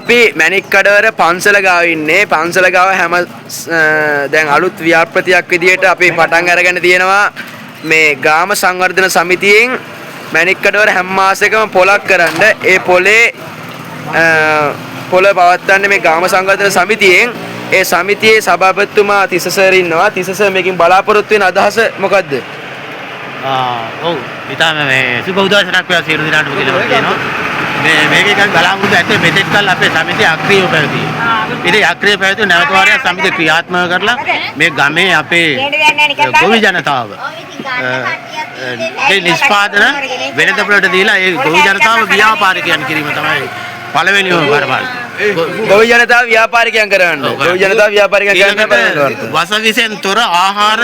අපි මැණික්කඩවර පන්සල ගාව ඉන්නේ. පන්සල ගාව හැම දැන් අලුත් ව්‍යාපෘතියක් විදියට අපි පටන් අරගෙන තියෙනවා මේ ග්‍රාම සංවර්ධන සමිතියෙන් මැණික්කඩවර හැම මාසෙකම පොලක් කරන්න. ඒ පොලේ පොළ පවත්වන්නේ මේ ග්‍රාම සංවර්ධන සමිතියෙන්. ඒ සමිතියේ සභාපතිතුමා තිස්ස සර් ඉන්නවා. තිස්ස සර් මේකෙන් බලාපොරොත්තු වෙන අදහස මොකද්ද? ඔව් ඊටම මේ සුබ උදෑසනක් වේවා සියලු දෙනාටම කියලා කියනවා. මේක එකක් බලාපොරොත්තු ඇත්තේ මෙතෙක් කල් අපේ සමිතිය අක්‍රියව පැවතියි. ඉතින් අක්‍රියව පැවතුනේ නැවත වාරයක් සමිතිය ක්‍රියාත්මක කරලා මේ ගමේ අපේ ගොවි ජනතාව ඒ නිෂ්පාදන වෙළඳ පොළට දීලා ඒ ගොවි ජනතාව ව්‍යාපාරිකයන් කිරීම තමයි පළවෙනිම වරපාල. ගොවි ජනතාව ව්‍යාපාරිකයන් කරන්න. ගොවි ජනතාව ව්‍යාපාරිකයන් කරන්න. වසවිසෙන් තොර ආහාර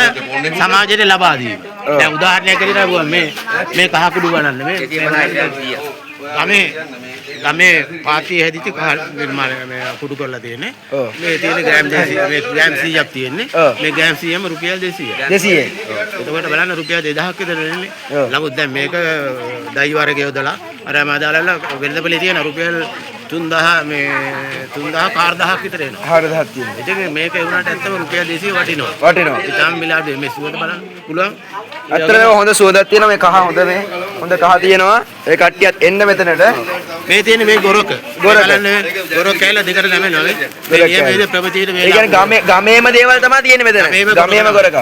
සමාජයට ලබා දීම. දැන් උදාහරණයක් ඇරලා මේ කහකුඩු බලන්න මේ ගමේ පාතිය හැදිච්ච මේ කුඩු කරලා තියෙන්නේ. මේ තියෙන ග්‍රෑම් 100ක් තියෙන්නේ. මේ ග්‍රෑම් 100ම රුපියල් 200. 200. එතකොට බලන්න රුපියල් 2000ක් විතර දෙන්නේ. නමුත් දැන් මේක දයි වර්ගය යොදලා අර මාදාලලා වෙළඳපොලේ තියෙන රුපියල් 3000 මේ 3000 4000ක් විතර එනවා. 4000ක් තියෙනවා. ඉතින් මේක ඒ වුණාට ඇත්තම රුපියල් 200 වටිනවා. වටිනවා. ඉතින් මිලාඩ් මේ සුවඳ බලන්න පුළුවන්. අත්‍තරම හොඳ සුවඳක් තියෙනවා. මේ කහ හොඳ මේ හොඳ කහ තියෙනවා. ඒ කට්ටියත් එන්න මෙතනට. මේ තියෙන මේ ගොරක බලන්න ගොරක කැල දෙකට නැමෙනවා මේ ප්‍රමිතියේ මේ කියන්නේ ගමේම දේවල් තමයි තියෙන්නේ මෙතන. ගමේම ගොරක.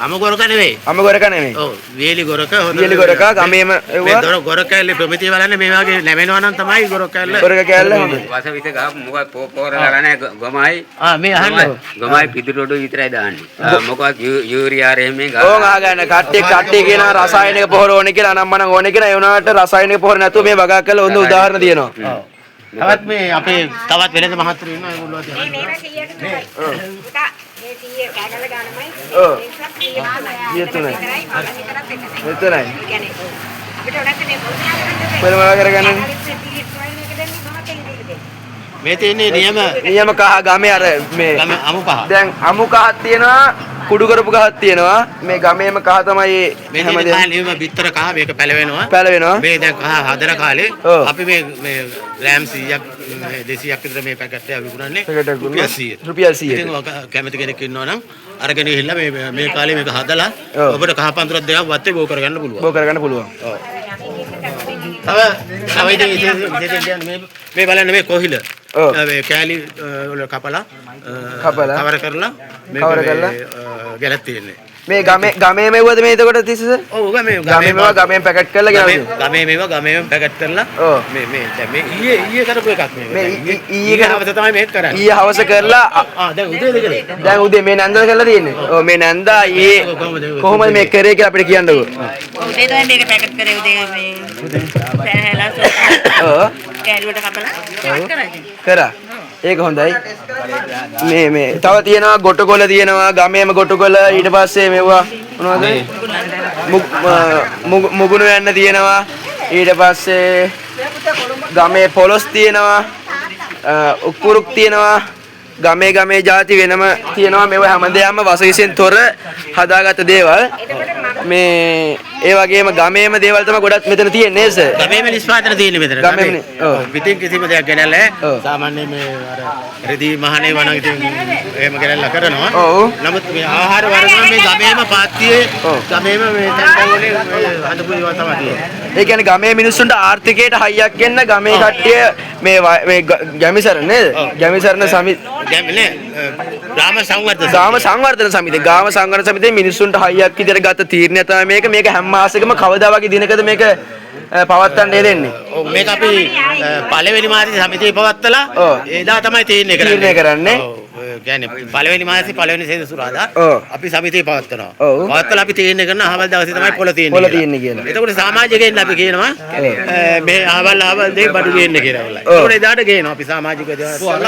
අම ගොරක නෙවෙයි. අම ගොරක නෙවෙයි. ඔව් වේලි ගොරක හොඳ වේලි ගොරක ගමේම මේ ගොරක කැලේ ප්‍රමිතිය බලන්නේ මේ වගේ නැමෙනවා නම් තමයි ගොරක කැල්ල. ගොරක කැල්ල හොඳයි. වසවිත ගහ මොකක් පෝරලා නැහැ ගමයි. මේ අහන්න. ගමයි පිටුරොඩු විතරයි දාන්නේ. මොකක් යූරියා රෙමෙන් ගහ. ඕන් ආගන්න කට්ටිය කියන රසායනික පොහොර ඕනේ කියලා අනම්මනම් ඕනේ කියලා ඒ වුණාට රසායනික පොහොර නැතුව මේ වගා කරලා හොඳ උදාහරණ තියෙනවා. තවත් මේ අපේ තවත් වෙළඳ මහත්තුරු ඉන්නවා ඒගොල්ලෝ අතේ. මේ 100ට තමයි. පුතා මේ 100 කැඩල ගන්නමයි. ඒක තුනයි. එතනයි. කියන්නේ අපිට උඩට මේ පොළමල කරගන්න. මේ තියෙන්නේ නියම කහ ගමේ අර මේ ගම අමු කහ. දැන් අමු කහක් තියෙනවා කුඩු කරපු කහක් තියෙනවා. මේ ගමේම කහ තමයි මේ හැමදේම නියම බිත්තර කහ මේක පැලවෙනවා. මේ දැන් කහ හදන කාලේ අපි මේ ග්‍රෑම් 100ක් 200ක් විතර මේ පැකට් එක විකුණන්නේ රුපියල් 100. ඉතින් කැමති කෙනෙක් ඉන්නවා නම් අරගෙන ගිහිල්ලා මේ කාලේ මේක හදලා ඔබට කහ පන්තුරක් දෙකක් වත්තේ බෝ කරගන්න පුළුවන්. ඔව්. තව ඉතින් මේ බලන්න මේ කොහිල. මේ කෑලි වල කපලා කවර කරලා ගැලක් තියෙන්නේ. මේ ගමේ මෙව්වද මේ එතකොට තිස්සද? ඔව් ගමේම පැකට් කරලා ගෙනල්ලා. ගමේම පැකට් කරලා මේ දැන් මේ ඊයේ කරපු එකක් මේ ඊයේ හවස තමයි මේක කරන්නේ. ඊයේ හවස කරලා දැන් උදේද කරේ? දැන් උදේ මේ නැන්දා කරලා තියෙන්නේ. ඔව් මේ නැන්දා ඊයේ කොහොමද මේක කරේ කියලා අපිට කියන්නකෝ. උදේ තමයි මේක පැකට් කරේ උදේ මේ පැහැලා ඔව් කැලුවට කපලා කරා. ඒක හොඳයි. මේ තව තියෙනවා ගොටකොළ තියෙනවා ගමේම ගොටකොළ ඊට පස්සේ මෙවුවා මොනවද? මුගුණු යන්න තියෙනවා. ඊට පස්සේ ගමේ පොලොස් තියෙනවා. උක්කුරුක් තියෙනවා. ගමේ ಜಾති වෙනම තියෙනවා. මේවා හැමදේම වසවිසෙන් තොර හදාගත්ත දේවල්. මේ ඒ වගේම ගමේම දේවල් තමයි ගොඩක් මෙතන තියෙන්නේ නේද සර්? ගමේම නිෂ්පාදන තියෙන්නේ මෙතන. ගමේම ඔව්. පිටින් කිසිම දෙයක් ගෙනල්ලා සාමාන්‍ය මේ අර රෙදි මහනේ වණ ඉතින් එහෙම ගෙනල්ලා කරනවා. ඔව්. නමුත් මේ ආහාර වර්ග මේ ගමේම පාත්තියේ ගමේම මේ තැන් වල හදපු ඒවා තමයි තියෙන්නේ. ඒ කියන්නේ ගමේ මිනිස්සුන්ට ආර්ථිකයට හයියක් එන්න ගමේ කට්ටිය මේ ගැමිසරණ නේද? ගැමිසරණ සමිතිය ග්‍රාම සංවර්ධන සමිතිය. ග්‍රාම සංවර්ධන සමිතියේ මිනිස්සුන්ට හයියක් විදියට ගත තීරණය තමයි මේක. මේක හැම මාසෙකම කවදා වගේ දිනකද මේක පවත්වන්න දෙන්නේ. ඔව් මේක අපි පළවෙනි මාසයේ සමිතිය පවත්වලා එදා තමයි තීරණය කරන්නේ. කියන්නේ පළවෙනි මාසේ පළවෙනි සෙනසුරාදා අපි සමිතිය පවත්වනවා. පවත්වලා අපි තීරණය කරන අහවල් දවසේ තමයි පොළ තියෙන්නේ කියලා. එතකොට සමාජිකයන් අපි කියනවා මේ අහවල් දෙක බඩු ගේන්න කියලා. ඒකට එදාට ගේනවා අපි සමාජික දේවල්.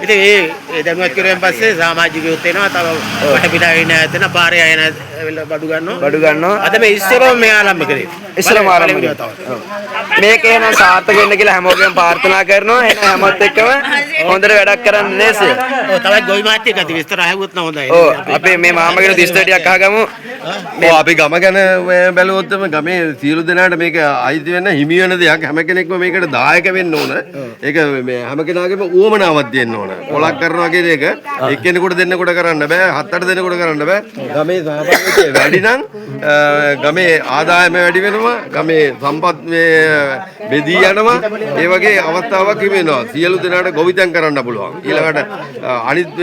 ඉතින් ඒ දැනුවත් කරුවෙන් පස්සේ සමාජිකයොත් එනවා. තව වටපිටාවේ ඉන්න ඇතන පාරේ අයන බඩු ගන්නවා. අද මේ ඉස්සරම මේ ආරම්භ කරේ. ඉස්සරම ආරම්භ කරා. මේක එහෙනම් සාර්ථක වෙන්න කියලා හැමෝගෙම ප්‍රාර්ථනා කරනවා. එහෙනම් හැමෝත් එක්කම හොඳට වැඩක් කරන්න නේ පස්සේ තවත් ගොවි මාත්‍යෙක් අති විස්තර අහුවොත් නම් හොඳයි. ඔව් අපේ මේ මාමගෙන දිස්ත්‍රික්කයක් ටිකක් අහගමු. ඔව් අපි ගම ගැන බැලුවොත් ගමේ සියලු දෙනාට මේක අයිති වෙන හිමි වෙන දෙයක්. හැම කෙනෙක්ම මේකට දායක වෙන්න ඕන. ඒක මේ හැම කෙනාගේම උවමනාවක් තියෙන්න ඕන. පොලක් කරනවා කියන එක එක්කෙනෙකුට දෙන්නෙකුට කරන්න බෑ. 7-8 දෙනෙකුට කරන්න බෑ. ගමේ සහභාගීත්වය වැඩි නම් ගමේ ආදායම වැඩි වෙනවා. ගමේ සම්පත් බෙදී යනවා. ඒ වගේ අවස්ථාවක් හිමෙනවා. සියලු දෙනාට ගොවිතැන් කරන්න පුළුවන්. ඊළඟට අනිත්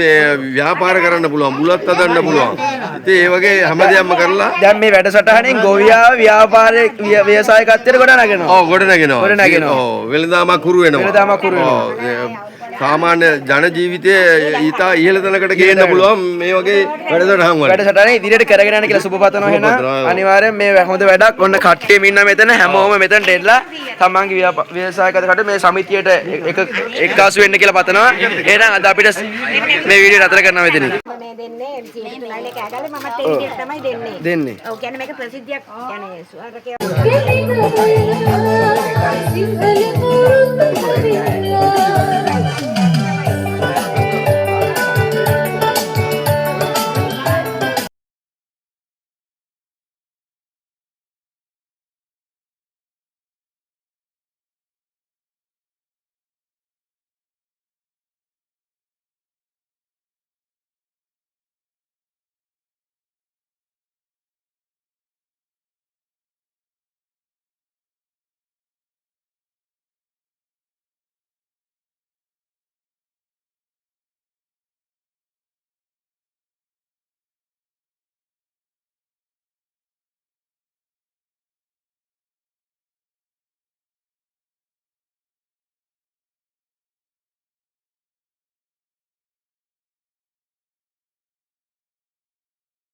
ව්‍යාපාර කරන්න පුළුවන්. බුලත් හදන්න පුළුවන්. ඉතින් ඒ වගේ හැම දෙයක්ම කරලා දැන් මේ වැඩසටහනෙන් ගොවියා ව්‍යාපාරයේ ව්‍යවසායකත්වයට ගොඩ නගනවා. ඔව් ගොඩ නැගෙනවා. ඔව් වෙළඳාමක් හුරු වෙනවා. වෙළඳාමක් හුරු වෙනවා. ඔව් සාමාන්‍ය ජන ජීවිතයේ ඊටා ඉහළ තැනකට ගේන්න පුළුවන් මේ වගේ වැඩසටහන් වල. වැඩසටහන ඉදිරියට කරගෙන යන්න කියලා සුබ පතනවා එහෙනම්. අනිවාර්යෙන් මේ හොඳ වැඩක්. ඔන්න කට්ටියම ඉන්න මෙතන හැමෝම මෙතනට එන්න තමන්ගේ ව්‍යවසායකත්වයට මේ සමිතියට එක්කාසු වෙන්න කියලා පතනවා. එහෙනම් අද අපිට මේ වීඩියෝ නතර කරනවා මෙතනින්. මේ දෙන්නේ ජීවිතුලාලේ කෑගල්ලේ මමත් ඒ විදිහට තමයි දෙන්නේ. දෙන්නේ. ඔව් කියන්නේ මේක ප්‍රසිද්ධියක් يعني සුවරකේ සිංහල